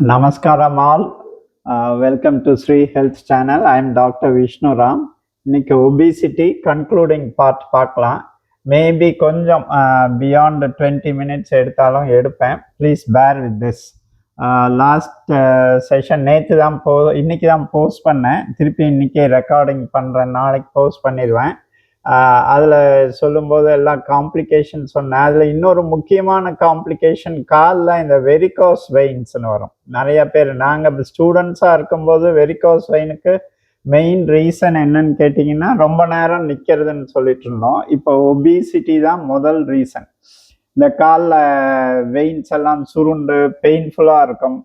Namaskaram all. Welcome to Sri Health Channel. I am Dr. Vishnu Ram. இன்னைக்கு obesity concluding part பார்க்கலாம். Maybe கொஞ்சம் beyond 20 minutes எடுத்தாலும் எடுப்பேன். Please bear with this. Last session இன்னைக்கு தான் post பண்ணேன். திருப்பி இன்னைக்கே ரெக்கார்டிங் பண்ணுறேன். நாளைக்கு போஸ்ட் பண்ணிடுவேன். அதில் சொல்லும்போது எல்லாம் காம்ப்ளிகேஷன் சொன்னேன். அதில் இன்னொரு முக்கியமான காம்ப்ளிகேஷன் காலில் இந்த வெரிகோஸ் வெயின்ஸ்னு வரும். நிறைய பேர் நாங்கள் ஸ்டூடெண்ட்ஸாக இருக்கும்போது வெரிகோஸ் வெயினுக்கு மெயின் ரீசன் என்னன்னு கேட்டிங்கன்னா ரொம்ப நேரம் நிற்கிறதுன்னு சொல்லிட்டு இருந்தோம். இப்போ ஒபிசிட்டி தான் முதல் ரீசன். இந்த காலில் வெயின்ஸ் எல்லாம் சுருண்டு பெயின்ஃபுல்லாக இருக்கும்.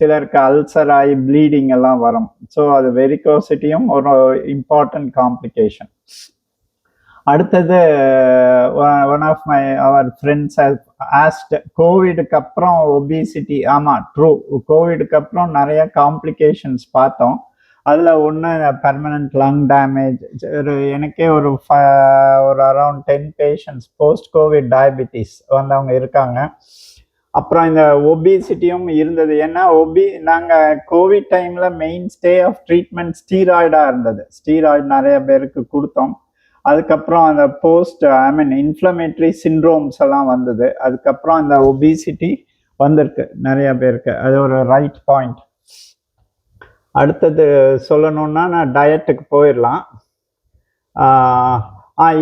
சிலருக்கு அல்சர் ஆகி ப்ளீடிங் எல்லாம் வரும். ஸோ அது வெரிகோசிட்டியும் ஒரு இம்பார்ட்டன்ட் காம்ப்ளிகேஷன். அடுத்தது one of our friends asked கோவிடுக்கு அப்புறம் ஒபிசிட்டி. ஆமாம், ட்ரூ. கோவிடுக்கு அப்புறம் நிறைய காம்ப்ளிகேஷன்ஸ் பார்த்தோம். அதில் ஒன்று பெர்மனன்ட் லங் டேமேஜ். எனக்கே ஒரு around 10 patients post COVID diabetes வந்தவங்க இருக்காங்க. அப்புறம் இந்த ஒபிசிட்டியும் இருந்தது. ஏன்னா நாங்கள் கோவிட் டைமில் மெயின் ஸ்டே ஆஃப் ட்ரீட்மெண்ட் ஸ்டீராய்டாக இருந்தது. ஸ்டீராய்டு நிறைய பேருக்கு கொடுத்தோம். அதுக்கப்புறம் அந்த இன்ஃப்ளமேட்டரி சிண்ட்ரோம்ஸ் எல்லாம் வந்தது. அதுக்கப்புறம் அந்த ஒபிசிட்டி வந்திருக்கு நிறைய பேருக்கு. அது ஒரு ரைட் பாயிண்ட். அடுத்தது சொல்லணும்னா நான் டயட்டுக்கு போயிடலாம்.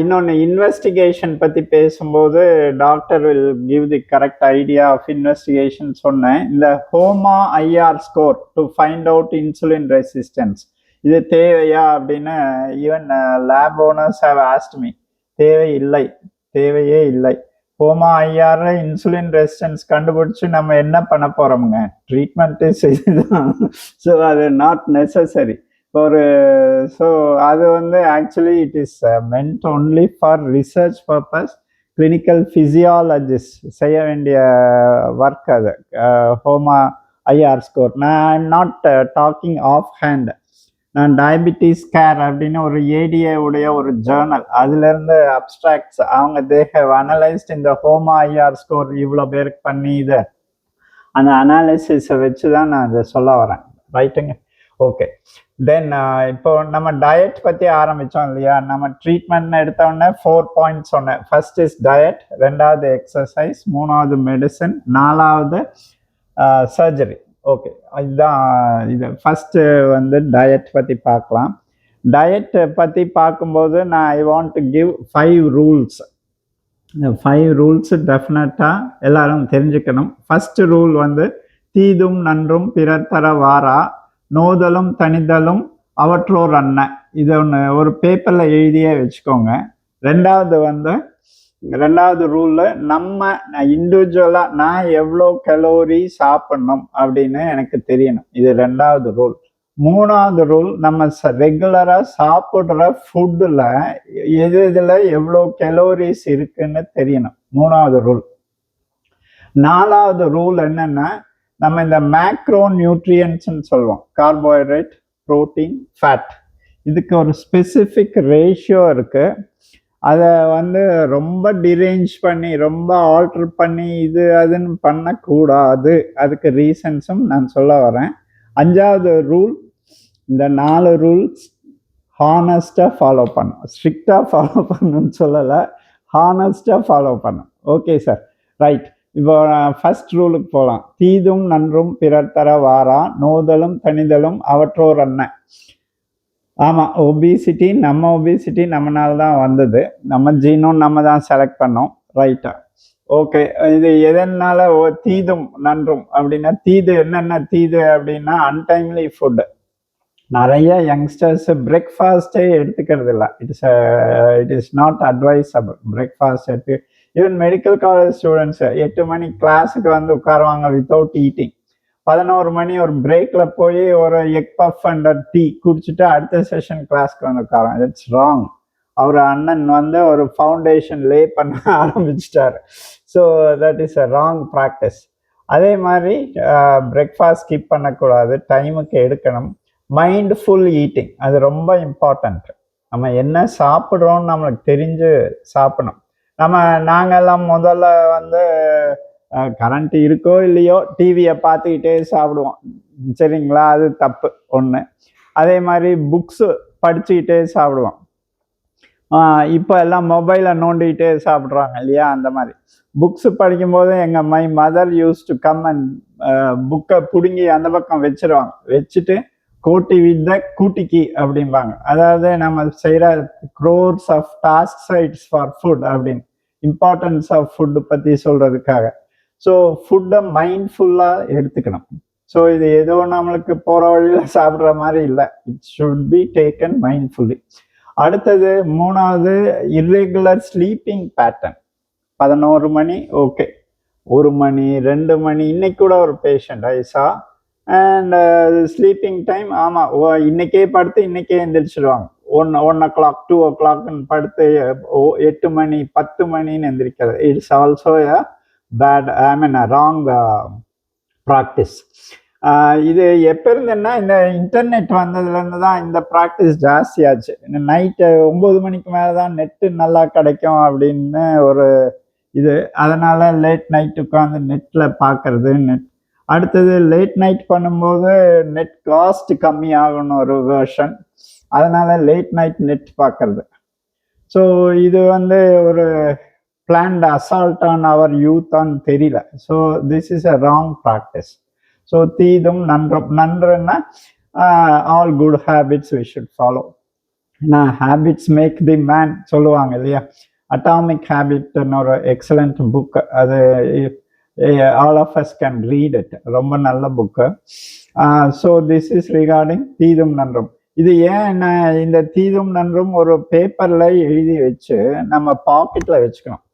இன்னொன்று இன்வெஸ்டிகேஷன் பற்றி பேசும்போது doctor will give the correct idea of investigation சொன்னேன். இந்த HOMA IR score to find out insulin resistance, இது தேவையா அப்படின்னு even lab owners have asked me. தேவையே இல்லை. ஹோமா ஐஆர் இன்சுலின் ரெசிஸ்டன்ஸ் கண்டுபிடிச்சு நம்ம என்ன பண்ண போறோமுங்க? ட்ரீட்மெண்ட்டே செய்துதான். ஸோ அது நாட் நெசசரி. ஸோ அது actually it is meant only for research purpose. Clinical physiologist செய்ய வேண்டிய ஒர்க் அது. HOMA IR score. நான் I am not talking off hand. நான் டயபிட்டிஸ் கேர் அப்படின்னு ஒரு ஏடிஏ உடைய ஒரு ஜேர்னல், அதுலேருந்து அப்ட்ராக்ட்ஸ் அவங்க தே ஹேவ் அனலைஸ்ட் இந்த ஹோமா ஐஆர் ஸ்கோர் இவ்வளோ பேருக்கு பண்ணி இது அந்த அனாலிசிஸை வச்சு தான் நான் அதை சொல்ல வரேன். ரைட்டுங்க? ஓகே. தென் இப்போ நம்ம டயட் பற்றி ஆரம்பித்தோம் இல்லையா? நம்ம ட்ரீட்மெண்ட்னு எடுத்தோடனே 4 பாயிண்ட்ஸ் சொன்னேன். ஃபர்ஸ்ட் இஸ் டயட், 2வது எக்ஸசைஸ், 3வது மெடிசன், 4வது சர்ஜரி. ஓகே, இதுதான் இது. ஃபஸ்ட்டு டயட் பற்றி பார்க்கலாம். டயட் பற்றி பார்க்கும்போது நான் ஐ வாண்ட் டு கிவ் 5 ரூல்ஸ். இந்த 5 ரூல்ஸ் டெஃபினட்டாக எல்லாரும் தெரிஞ்சுக்கணும். ஃபஸ்ட்டு ரூல் தீதும் நன்றும் பிறர் தர வாரா, நோதலும் தனிதலும் அவற்றோர் அன்ன. இது ஒன்று ஒரு பேப்பரில் எழுதியே வச்சுக்கோங்க. ரெண்டாவது ரூல்ல நம்ம இண்டிவிஜுவலா நான் எவ்வளோ கலோரி சாப்பிடணும் அப்படின்னு எனக்கு தெரியணும். இது 2வது ரூல். 3வது ரூல், நம்ம ரெகுலரா சாப்பிடுற ஃபுட்டுல இதுல எவ்வளோ கலோரிஸ் இருக்குன்னு தெரியணும். 3வது ரூல். 4வது ரூல் என்னன்னா, நம்ம இந்த மேக்ரோ நியூட்ரியன்ட்ஸ்ன்னு சொல்லுவோம். Carbohydrate, protein, fat. இதுக்கு ஒரு ஸ்பெசிஃபிக் ரேஷியோ இருக்கு. அதை ரொம்ப டிரேஞ்ச் பண்ணி ரொம்ப ஆல்டர் பண்ணி இது அதுன்னு பண்ணக்கூடாது. அதுக்கு ரீசன்ஸும் நான் சொல்ல வரேன். 5வது ரூல், இந்த 4 ரூல்ஸ் ஹானஸ்டாக ஃபாலோ பண்ணும். ஸ்ட்ரிக்டாக ஃபாலோ பண்ணணும்னு சொல்லலை, ஹானஸ்டாக ஃபாலோ பண்ணும். Okay sir, right. இப்போ ஃபர்ஸ்ட் ரூலுக்கு போகலாம். தீதும் நன்றும் பிறர் தர வாரா, நோதலும் தனிதலும் அவற்றோர் அன்ன. ஆமாம், ஒபிசிட்டி நம்மனால தான் வந்தது. நம்ம ஜீனும் நம்ம தான் செலக்ட் பண்ணோம். ரைட்டா? ஓகே. இது எதனால தீதும் நன்றும் அப்படின்னா, தீது என்னென்ன தீது அப்படின்னா, அன்டைம்லி ஃபுட்டு. நிறைய யங்ஸ்டர்ஸ் பிரேக்ஃபாஸ்டே எடுத்துக்கிறது இல்லை. It is not advisable breakfast எடுத்து. ஈவன் மெடிக்கல் காலேஜ் ஸ்டூடெண்ட்ஸ் 8 மணி கிளாஸுக்கு உட்காருவாங்க வித்தவுட் ஈட்டிங். 11 மணி ஒரு பிரேக்ல போய் ஒரு எக் பஃப் அண்ட் டீ குடிச்சிட்டு அடுத்த செஷன் கிளாஸ்க்கு உட்காரோம். It's wrong. அவர் அண்ணன் ஒரு ஃபவுண்டேஷன் லே பண்ண ஆரம்பிச்சிட்டாரு. So that is a wrong practice. அதே மாதிரி பிரேக்ஃபாஸ்ட் ஸ்கிப் பண்ணக்கூடாது, டைமுக்கு எடுக்கணும். மைண்ட்ஃபுல் ஈட்டிங், அது ரொம்ப இம்பார்ட்டண்ட். நம்ம என்ன சாப்பிட்றோம்னு நம்மளுக்கு தெரிஞ்சு சாப்பிடணும். நாங்கெல்லாம் முதல்ல கரண்ட் இருக்கோ இல்லையோ டிவியை பார்த்துக்கிட்டே சாப்பிடுவோம். சரிங்களா? அது தப்பு ஒன்று. அதே மாதிரி புக்ஸு படிச்சுக்கிட்டே சாப்பிடுவோம். இப்போ எல்லாம் மொபைலை நோண்டிக்கிட்டே சாப்பிட்றாங்க இல்லையா? அந்த மாதிரி புக்ஸு படிக்கும்போது my mother use to come and புக்கை பிடுங்கி அந்த பக்கம் வச்சிருவாங்க. வச்சுட்டு கோட்டி வித் த கூட்டிக்கி அப்படிம்பாங்க. அதாவது நம்ம செய்கிற crores of task sites for food அப்படின்னு, இம்பார்ட்டன்ஸ் ஆஃப் ஃபுட்டு பற்றி சொல்கிறதுக்காக. ஸோ ஃபுட்டை மைண்ட்ஃபுல்லாக எடுத்துக்கணும். ஸோ இது ஏதோ நம்மளுக்கு போகிற வழியில் சாப்பிட்ற மாதிரி இல்லை. It should be taken mindfully. அடுத்தது 3வது இர்ரெகுலர் ஸ்லீப்பிங் பேட்டர்ன். 11 மணி ஓகே, 1 மணி 2 மணி. இன்னைக்கு கூட ஒரு பேஷண்ட் ஐசா அண்ட் ஸ்லீப்பிங் டைம் ஆமாம் இன்னைக்கே படுத்து இன்னைக்கே எந்திரிச்சிடுவாங்க. 1 o'clock 2 o'clockன்னு படுத்து 8 மணி 10 மணின்னு எந்திரிக்கிறது. It's also a bad wrong practice. இது எப்போ இருந்துன்னா இந்த இன்டர்நெட் வந்ததுலேருந்து தான் இந்த ப்ராக்டிஸ் ஜாஸ்தியாச்சு. நைட்டு 9 மணிக்கு மேலே தான் நெட்டு நல்லா கிடைக்கும் அப்படின்னு ஒரு இது. அதனால் லேட் நைட் உட்காந்து நெட்டில் பார்க்கறது. அடுத்தது லேட் நைட் பண்ணும்போது நெட் காஸ்ட் கம்மி ஆகணும் ஒரு வேர்ஷன். அதனால் லேட் நைட் நெட் பார்க்கறது. ஸோ இது ஒரு பிளான்ட் அசால்ட் ஆன் அவர் யூத்தான்னு தெரியல. So this is a wrong practice. So தீதும் நன்றுன்னா all good habits we should follow. ஏன்னா ஹேபிட்ஸ் மேக் தி மேன் சொல்லுவாங்க இல்லையா? அட்டாமிக் ஹேபிட்னு ஒரு எக்ஸலண்ட் புக். அது all of us can read it. ரொம்ப நல்ல book. So this is regarding தீதும் நன்றும். இது ஏன் இந்த தீதும் நன்றும் ஒரு பேப்பரில் எழுதி வச்சு நம்ம பாக்கெட்டில் வச்சுக்கணும்.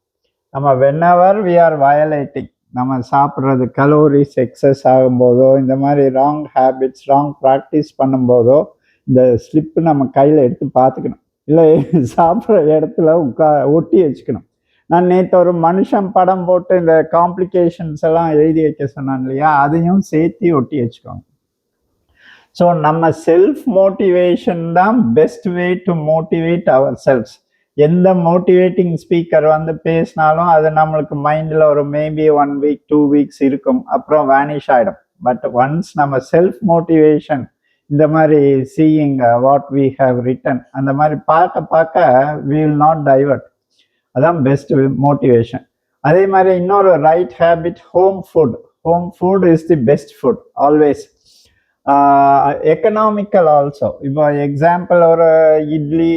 நம்ம வென்எவர் வி ஆர் வயலேட்டிங், நம்ம சாப்பிட்றது கலோரிஸ் எக்ஸஸ் ஆகும்போதோ இந்த மாதிரி ராங் ஹேபிட்ஸ் ராங் ப்ராக்டிஸ் பண்ணும்போதோ இந்த ஸ்லிப்பு நம்ம கையில் எடுத்து பார்த்துக்கணும். இல்லை சாப்பிட்ற இடத்துல ஒட்டி வச்சுக்கணும். நான் நேற்று ஒரு மனுஷன் படம் போட்டு இந்த காம்ப்ளிகேஷன்ஸ் எல்லாம் எழுதி வைக்க சொன்னான் இல்லையா? அதையும் சேர்த்து ஒட்டி வச்சுக்கோங்க. ஸோ நம்ம செல்ஃப் மோட்டிவேஷன் தான் best way to motivate our selves. எந்த மோட்டிவேட்டிங் ஸ்பீக்கர் பேசினாலும் அது நம்மளுக்கு மைண்டில் ஒரு மேபி 1 week 2 weeks இருக்கும், அப்புறம் வேனிஷ் ஆகிடும். பட் ஒன்ஸ் நம்ம செல்ஃப் மோட்டிவேஷன் இந்த மாதிரி seeing what we have written அந்த மாதிரி பார்க்க வி வில் நாட் டைவர்ட். அதான் பெஸ்ட் மோட்டிவேஷன். அதே மாதிரி இன்னொரு right habit home food. Home food is the best food always. Economical also. இப்போ எக்ஸாம்பிள் ஒரு இட்லி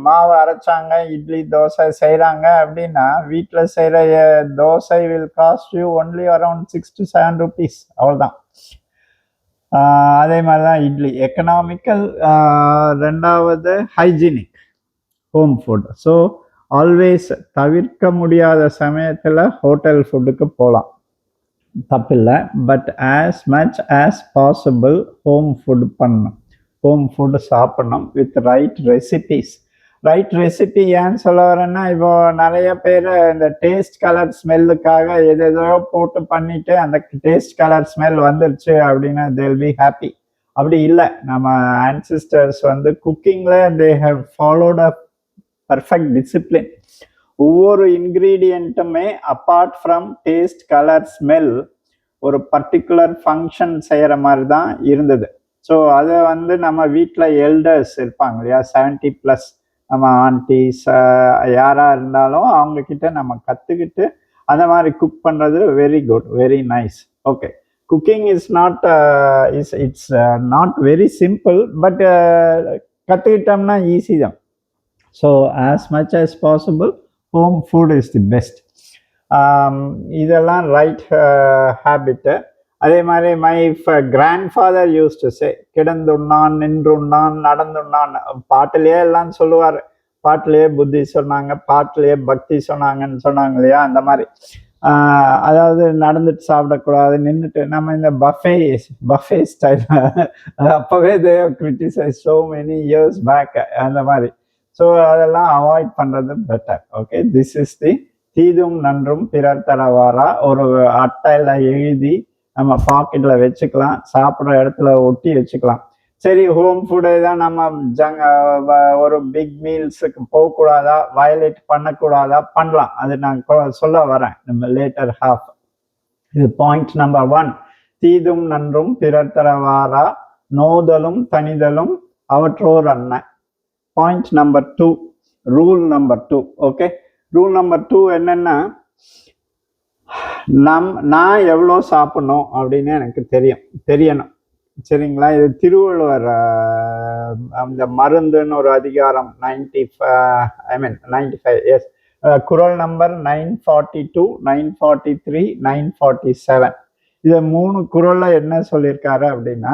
மாவு அரைச்சாங்க, இட்லி தோசை செய்கிறாங்க அப்படின்னா வீட்டில் செய்கிற dosa will cost you only around 6 to 7 rupees, அவ்வளோதான். அதே மாதிரி தான் இட்லி எக்கனாமிக்கல். 2வது hygienic home food. So always தவிர்க்க முடியாத சமயத்தில் ஹோட்டல் ஃபுட்டுக்கு போகலாம், தப்பில்லை. But as much as possible home food பண்ணணும், ஹோம் ஃபுட்டு சாப்பிடணும் with right recipes. Right recipe ஏன்னு சொல்ல வரேன்னா, இப்போ நிறைய பேர் இந்த டேஸ்ட் கலர் ஸ்மெல்லுக்காக எதோ போட்டு பண்ணிட்டு அந்த டேஸ்ட் கலர் ஸ்மெல் வந்துருச்சு அப்படின்னா தே வில் பி ஹாப்பி. அப்படி இல்லை. நம்ம ஆன்சிஸ்டர்ஸ் குக்கிங்கில் they have followed a perfect discipline. ஒவ்வொரு இன்க்ரீடியண்ட்டுமே apart from taste colour smell ஒரு பர்டிகுலர் ஃபங்க்ஷன் செய்கிற மாதிரி தான் இருந்தது. ஸோ அதை நம்ம வீட்டில் எல்டர்ஸ் இருப்பாங்க இல்லையா, 70+, நம்ம ஆன்டிஸ் யாராக இருந்தாலும் அவங்கக்கிட்ட நம்ம கற்றுக்கிட்டு அந்த மாதிரி குக் பண்ணுறது very good, very nice. Okay, cooking it's not very simple, but கற்றுக்கிட்டோம்னா ஈஸி தான். So as much as possible home food is the best. இதெல்லாம் ரைட் ஹேபிட்டு. அதே மாதிரி my grandfather used to say, கிடந்துண்ணான் நின்றுண்ணான் நடந்துண்ணான். பாட்டிலேயே எல்லாம் சொல்லுவார். பாட்டிலேயே புத்தி சொன்னாங்க, பாட்டிலேயே பக்தி சொன்னாங்கன்னு சொன்னாங்க இல்லையா? அந்த மாதிரி அதாவது நடந்துட்டு சாப்பிடக்கூடாது, நின்றுட்டு. நம்ம இந்த பஃபே ஸ்டைல் அப்போவே தே criticise so many years back அந்த மாதிரி. ஸோ அதெல்லாம் அவாய்ட் பண்ணுறது better. Okay, this is the தீதும் நன்றும் பிறர் தரவாரா. ஒரு அட்டையில் எழுதி நம்ம பாக்கெட்டில் வச்சுக்கலாம், சாப்பிட்ற இடத்துல ஒட்டி வச்சுக்கலாம். சரி, ஹோம் ஃபுட்டை தான் நம்ம ஒரு பிக் மீல்ஸுக்கு போகக்கூடாதா, வயலேட் பண்ணக்கூடாதா? பண்ணலாம். அது நான் சொல்ல வரேன் நம்ம லேட்டர் ஹாஃப். இது பாயிண்ட் நம்பர் 1. தீதும் நன்றும் பிறர் தரவாரா, நோதலும் தனிதலும் அவற்றோர் அண்ண. Point number 2, rule number 2. Okay, rule number 2 என்னன்னா, நான் எவ்வளோ சாப்பிடணும் அப்படின்னு எனக்கு தெரியணும். சரிங்களா? இது திருவள்ளுவர் அந்த மருந்துன்னு ஒரு அதிகாரம் 95 எஸ், குறள் நம்பர் 942, 943, 947. இதை 3 குறள்ல என்ன சொல்லியிருக்காரு அப்படின்னா,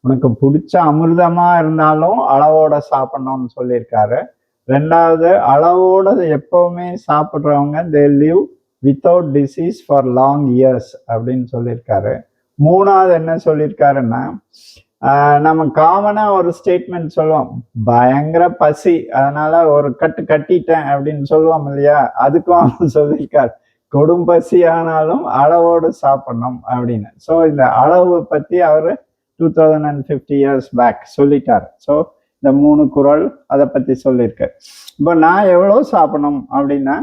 உனக்கு பிடிச்ச அமிர்தமா இருந்தாலும் அளவோட சாப்பிடணும்னு சொல்லியிருக்காரு. 2வது, அளவோட எப்பவுமே சாப்பிட்றவங்க they live without disease for long years அப்படின்னு சொல்லியிருக்காரு. 3வது என்ன சொல்லியிருக்காருன்னா, நம்ம காமனா ஒரு ஸ்டேட்மெண்ட் சொல்லுவோம், பயங்கர பசி அதனால ஒரு கட்டிட்டேன் அப்படின்னு சொல்லுவோம் இல்லையா, அதுக்கும் அவர் சொல்லியிருக்காரு கொடும் பசி ஆனாலும் அளவோடு சாப்பிடணும் அப்படின்னு. ஸோ இந்த அளவு பத்தி அவரு 2050 years பேக் சொல்லிட்டாரு. ஸோ இந்த 3 குறள் அதை பத்தி சொல்லியிருக்காரு. இப்போ நான் எவ்வளோ சாப்பிடணும் அப்படின்னா,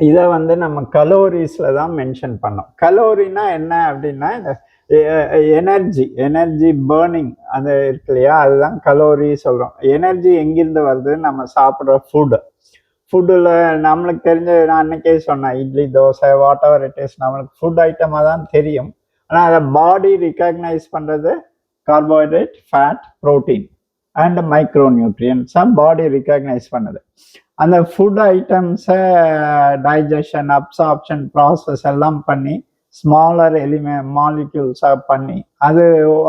இதை நம்ம கலோரிஸ்ல தான் மென்ஷன் பண்ணோம். கலோரினா என்ன அப்படின்னா, இந்த எனர்ஜி பர்னிங் அது இருக்கு இல்லையா, அதுதான் கலோரி சொல்றோம். எனர்ஜி எங்கிருந்து வருது? நம்ம சாப்பிட்ற ஃபுட்டில் நம்மளுக்கு தெரிஞ்ச, நான் அன்னைக்கே சொன்னேன், idli dosa whatever it is, நம்மளுக்கு ஃபுட் ஐட்டமாக தான் தெரியும். ஆனால் அதை பாடி ரிகக்னைஸ் பண்ணுறது carbohydrate, fat, protein and micro நியூட்ரியன்ஸாக பாடி ரிகக்னைஸ் பண்ணுது. அந்த ஃபுட் ஐட்டம்ஸை டைஜஷன், அப்சார்ப்ஷன் ப்ராசஸ் எல்லாம் பண்ணி ஸ்மாலர் மாலிக்யூல்ஸாக பண்ணி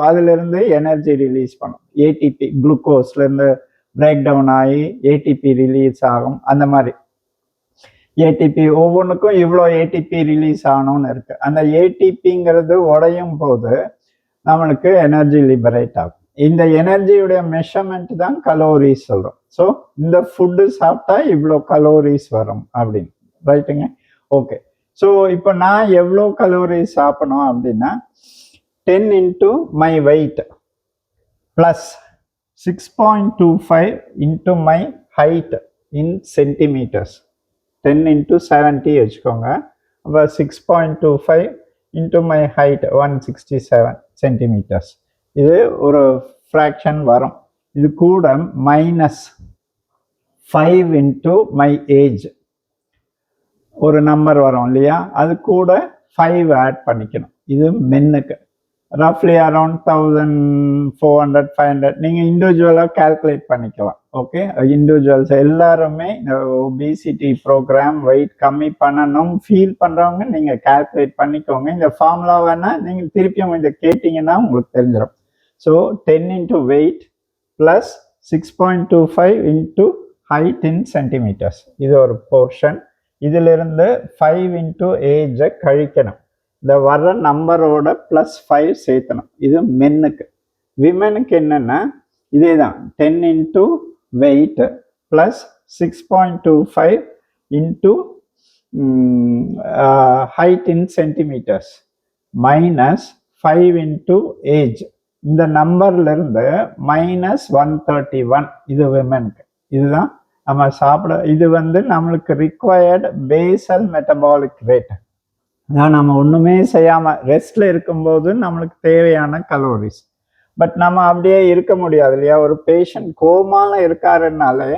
அதுலேருந்து எனர்ஜி ரிலீஸ் பண்ணும். ஏடிபி குளுக்கோஸ்லேருந்து பிரேக் டவுன் ஆகி ஏடிபி ரிலீஸ் ஆகும். அந்த மாதிரி ஏடிபி ஒவ்வொன்றுக்கும் இவ்வளோ ஏடிபி ரிலீஸ் ஆகணும்னு இருக்கு. அந்த ஏடிபிங்கிறது உடையும் போது நம்மளுக்கு எனர்ஜி லிபரேட் ஆகும். இந்த எனர்ஜியுடைய மெஷர்மெண்ட் தான் கலோரிஸ் சொல்றோம். ஸோ இந்த ஃபுட்டு சாப்பிட்டா இவ்வளோ கலோரிஸ் வரும் அப்படின்னு, ரைட்டுங்க? ஓகே, ஸோ இப்போ நான் எவ்வளோ கலோரிஸ் சாப்பிடணும் அப்படின்னா, 10 into my weight plus 6.25 into my height in centimeters. 10 into 70 வச்சுக்கோங்க. அப்போ 6.25 into my height 167 centimeters. இது ஒரு ஃப்ராக்ஷன் வரும். இது கூட -5 into my age ஒரு நம்பர் வரும் இல்லையா, அது கூட 5 ஆட் பண்ணிக்கணும். இது மென்னுக்கு ரஃப்லி அரௌண்ட் 1400, 500 நீங்கள் இண்டிவிஜுவலாக கால்குலேட் பண்ணிக்கலாம். ஓகே, இண்டிவிஜுவல்ஸ் எல்லாருமே இந்த ஒபிசிட்டி ப்ரோக்ராம் வெயிட் கம்மி பண்ணணும் ஃபீல் பண்ணுறவங்க நீங்கள் கால்குலேட் பண்ணிக்கோங்க. இந்த ஃபார்முலா வேணால் நீங்கள் திருப்பியும் இதை கேட்டிங்கன்னா உங்களுக்கு தெரிஞ்சிடும். So 10 into weight plus 6.25 into height in centimeters. இது ஒரு போர்ஷன். இதிலிருந்து 5 into ஏஜை கழிக்கணும். இந்த வர்ற நம்பரோட +5 சேர்த்தணும். இது மென்னுக்கு. விமெனுக்கு என்னன்னா இதே தான், 10 into weight plus 6.25 into height in centimeters minus 5 into age. இந்த நம்பர்ல இருந்து -131. இது விமெனுக்கு. இதுதான் நம்ம சாப்பிட. இது நம்மளுக்கு ரிக்வயர்டு பேசல் மெட்டபாலிக் ரேட். அதான் நம்ம ஒன்றுமே செய்யாமல் ரெஸ்ட்ல இருக்கும்போது நம்மளுக்கு தேவையான கலோரிஸ். பட் நம்ம அப்படியே இருக்க முடியாது இல்லையா. ஒரு பேஷண்ட் கோமால இருக்காருனாலே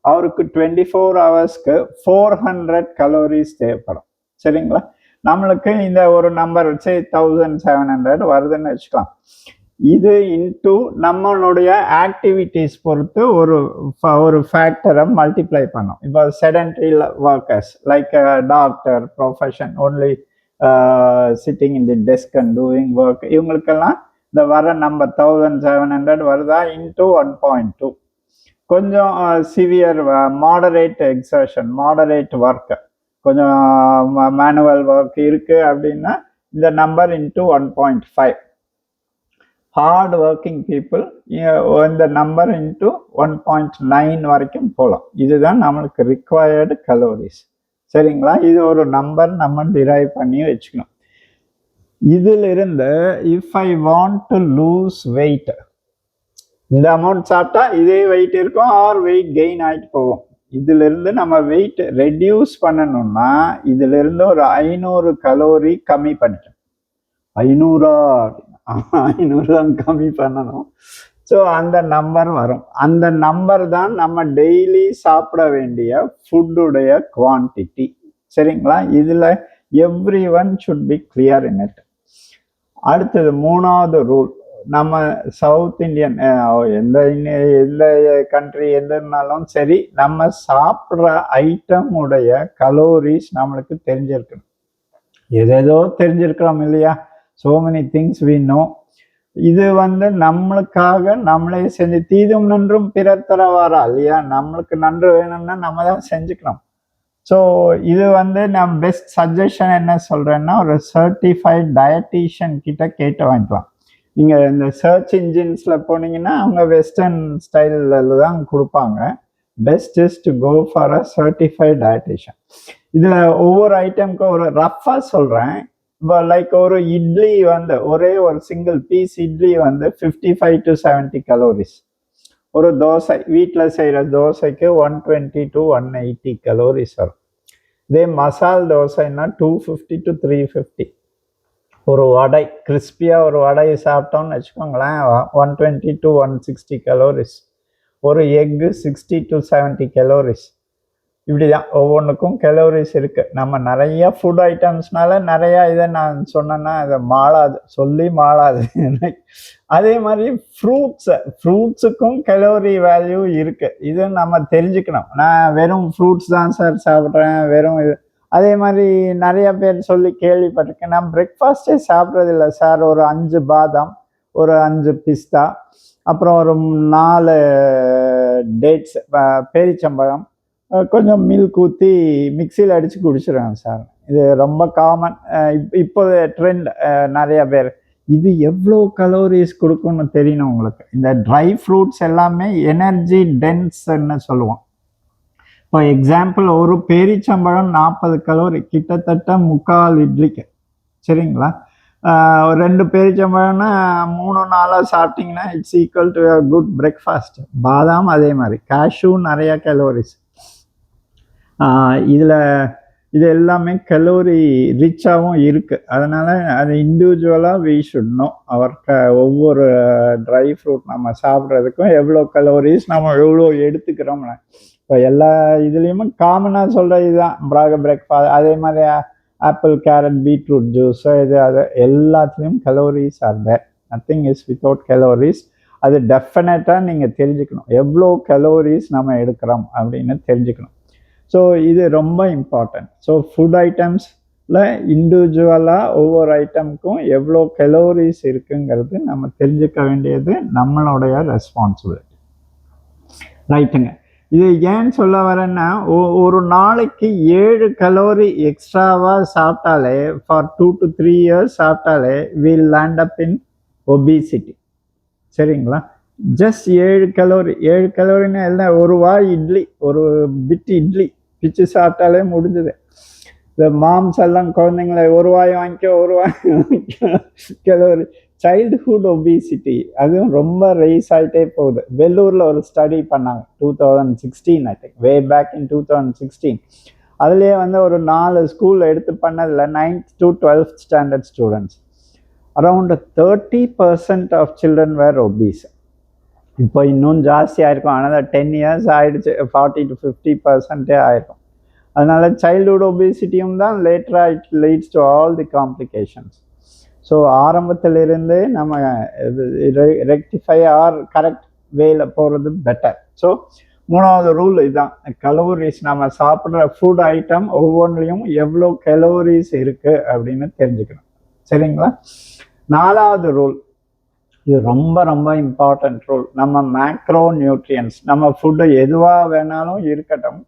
அவருக்கு 24 ஹவர்ஸ்க்கு 400 கலோரிஸ் தேவைப்படும். சரிங்களா? நம்மளுக்கு இந்த ஒரு நம்பர் வச்சு 1700 வருதுன்னு வச்சுக்கலாம். இது இன்டூ நம்மளுடைய ஆக்டிவிட்டிஸ் பொறுத்து ஒரு ஃபேக்டரை மல்டிப்ளை பண்ணோம். இப்போ sedentary workers like doctor profession only sitting in the desk and doing work, இவங்களுக்கெல்லாம் இந்த வர நம்பர் 1700 வருதா இன்டூ 1.2. கொஞ்சம் severe moderate exertion, moderate work, கொஞ்சம் மேனுவல் ஒர்க் இருக்கு அப்படின்னா இந்த number into 1.5. Hard working people இந்த நம்பர் இன்டூ 1.9 வரைக்கும் போகலாம். இதுதான் நம்மளுக்கு ரிக்வயர்டு கலோரிஸ். சரிங்களா? இது ஒரு நம்பர் நம்ம டிரைவ் பண்ணி வச்சுக்கணும். இதிலிருந்து if I want to lose weight, இந்த அமௌண்ட் சாப்பிட்டா இதே வெயிட் இருக்கும் ஆர் வெயிட் கெயின் ஆகிட்டு போகும். இதிலிருந்து நம்ம வெயிட் ரெடியூஸ் பண்ணணும்னா இதிலிருந்து ஒரு 500 கலோரி கம்மி பண்ணிட்டோம். 500 தான் கம்மி பண்ணணும். ஸோ அந்த நம்பர் வரும். அந்த நம்பர் தான் நம்ம டெய்லி சாப்பிட வேண்டிய ஃபுட்டுடைய குவான்டிட்டி. சரிங்களா? இதில் every one should be clear in it. அடுத்தது 3வது ரூல், நம்ம சவுத் இந்தியன் எந்த கண்ட்ரி எதுனாலும் சரி, நம்ம சாப்பிட்ற ஐட்டம் உடைய கலோரிஸ் நம்மளுக்கு தெரிஞ்சிருக்கணும். எதேதோ தெரிஞ்சிருக்கிறோம் இல்லையா? so many things we know. இது நம்மளுக்காக நம்மளே செஞ்சு தீதும் நன்றும் பிறர் தரவாரா இல்லையா? நம்மளுக்கு நன்று வேணும்னா நம்ம தான் செஞ்சுக்கணும். ஸோ இது நான் பெஸ்ட் சஜஷன் என்ன சொல்றேன்னா, ஒரு சர்டிஃபைட் டயட்டீஷியன் கிட்ட கேட்டு வாங்கிக்கலாம். நீங்க இந்த சர்ச் இன்ஜின்ஸ்ல போனீங்கன்னா அவங்க வெஸ்டர்ன் ஸ்டைல்ல தான் கொடுப்பாங்க. Best is to go for a certified dietician. இதுல ஒவ்வொரு ஐட்டம்க்கும் ஒரு ரஃபா சொல்றேன். இப்போ லைக் ஒரு இட்லி ஒரே ஒரு single piece idli 55 to 70 calories. ஒரு தோசை, வீட்டில் செய்கிற தோசைக்கு 120 to 180 கலோரிஸ் வரும். இதே மசால் தோசைன்னா 250 to 350. ஒரு வடை, கிறிஸ்பியாக ஒரு வடை சாப்பிட்டோம்னு வச்சுக்கோங்களேன், 120 to 160 கலோரிஸ். ஒரு எக்கு 60 to 70 கலோரிஸ். இப்படி தான் ஒவ்வொன்றுக்கும் கலோரிஸ் இருக்குது. நம்ம நிறைய ஃபுட் ஐட்டம்ஸ்னால நிறையா இதை நான் சொன்னேன்னா அதை சொல்லி மாளாது. அதே மாதிரி ஃப்ரூட்ஸுக்கும் கலோரி வேல்யூ இருக்குது. இது நம்ம தெரிஞ்சுக்கணும். நான் வெறும் ஃப்ரூட்ஸ் தான் சார் சாப்பிட்றேன், வெறும் இது. அதே மாதிரி நிறைய பேர் சொல்லி கேள்விப்பட்டிருக்கேன், நான் பிரேக்ஃபாஸ்டே சாப்பிட்றதில்ல சார். ஒரு 5 பாதாம், ஒரு 5 பிஸ்தா, அப்புறம் ஒரு 4 டேட்ஸ், பேரிச்சம்பழம், கொஞ்சம் மில்க் ஊற்றி மிக்சியில் அடித்து குடிச்சிடுவேன் சார். இது ரொம்ப காமன் இப்போ ட்ரெண்ட். நிறைய பேர் இது எவ்வளோ கலோரிஸ் கொடுக்கும்னு தெரியணும் உங்களுக்கு. இந்த ட்ரை ஃப்ரூட்ஸ் எல்லாமே எனர்ஜி டென்ஸ்ன்னு சொல்லுவோம். இப்போ எக்ஸாம்பிள், ஒரு பேரிச்சம்பழம் 40 கலோரி, கிட்டத்தட்ட 3/4 இட்லிக்கு. சரிங்களா? 2 பேரிச்சம்பழம்னா 3 நாளாக சாப்பிட்டிங்கன்னா it's equal to a good breakfast. பாதாம் அதே மாதிரி, கேஷ்யூ நிறையா கலோரிஸ். இது எல்லாமே கலோரி ரிச்சாகவும் இருக்குது. அதனால் அது இண்டிவிஜுவலாக வி ஷுட் நோ ஒவ்வொரு ட்ரை ஃப்ரூட் நம்ம சாப்பிட்றதுக்கும் எவ்வளோ கலோரிஸ் நம்ம எவ்வளோ எடுத்துக்கிறோம். இப்போ எல்லா இதுலேயுமே காமனாக சொல்கிற இதுதான் பிரேக்ஃபாஸ்ட். அதே மாதிரி ஆப்பிள், கேரட், பீட்ரூட் ஜூஸ், அது எல்லாத்துலேயும் calories are there. Nothing is without calories. அது டெஃபினட்டாக நீங்கள் தெரிஞ்சுக்கணும், எவ்வளோ கலோரிஸ் நம்ம எடுக்கிறோம் அப்படின்னு தெரிஞ்சுக்கணும். ஸோ இது ரொம்ப இம்பார்ட்டன்ட். ஸோ ஃபுட் ஐட்டம்ஸில் இண்டிவிஜுவலாக ஒவ்வொரு ஐட்டமுக்கும் எவ்வளோ கலோரிஸ் இருக்குங்கிறது நம்ம தெரிஞ்சுக்க வேண்டியது நம்மளுடைய ரெஸ்பான்சிபிலிட்டி. ரைட்டுங்க. இது ஏன்னு சொல்ல வரேன்னா, ஒரு நாளைக்கு 7 கலோரி எக்ஸ்ட்ராவாக சாப்பிட்டாலே, ஃபார் 2 to 3 years சாப்பிட்டாலே will land up in obesity. சரிங்களா? ஜஸ்ட் 7 கலோரின்னு எல்லாம் ஒரு வாய் இட்லி, ஒரு பிட் இட்லி பிச்சு சாப்பிட்டாலே முடிஞ்சுது. இந்த மாம்ஸ் எல்லாம் குழந்தைங்கள ஒரு வாய் வாங்கிக்க கலோரி. சைல்டுஹுட் ஒபிசிட்டி அதுவும் ரொம்ப ரைஸ் ஆகிட்டே போகுது. வெள்ளூரில் ஒரு ஸ்டடி பண்ணாங்க 2016, I think, way back in 2016. அதுலேயே ஒரு 4 ஸ்கூல் எடுத்து பண்ணதில் 9th to 12th standard students, around 30% of children were obese. இப்போ இன்னும் ஜாஸ்தியாக இருக்கும். ஆனால் 10 years ஆகிடுச்சு, 40 to 50% ஆகிருக்கும். அதனால சைல்டுஹுட் ஒபிசிட்டியும் தான் லேட்டராக it leads to all the complications. So ஆரம்பத்திலிருந்தே நம்ம ரெக்டிஃபை ஆர் கரெக்ட் வேல போகிறது பெட்டர். ஸோ 3வது ரூல் இதுதான், கலோரிஸ். நம்ம சாப்பிட்ற ஃபுட் ஐட்டம் ஒவ்வொன்றிலையும் எவ்வளோ கலோரிஸ் இருக்குது அப்படின்னு தெரிஞ்சுக்கணும். சரிங்களா? 4வது ரூல், இது ரொம்ப ரொம்ப இம்பார்ட்டன்ட் ரூல். நம்ம மேக்ரோ நியூட்ரியன்ஸ், நம்ம ஃபுட்டு எதுவாக வேணாலும் இருக்கட்டும்,